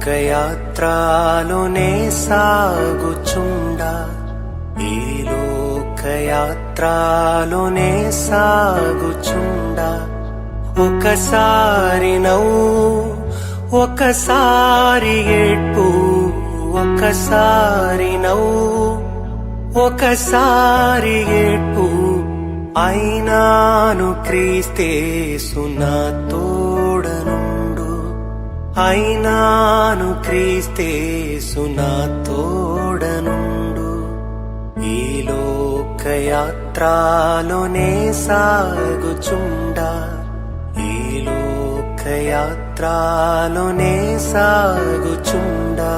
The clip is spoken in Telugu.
లోకయాత్రలోనే సాగుచుండా ఈ లోకయాత్రలోనే సాగుచుండా ఒకసారి నవ్వు ఒకసారి ఏడ్పు ఒకసారి నవ్వు ఒకసారి ఏడ్పు అయినాను క్రీస్తేసు నా తోడనుండు అయినాను క్రీస్తేసు నా తోడనుండు ఈ లోకయాత్రలోనే సాగుచుండా ఈ లోకయాత్రలోనే సాగుచుండా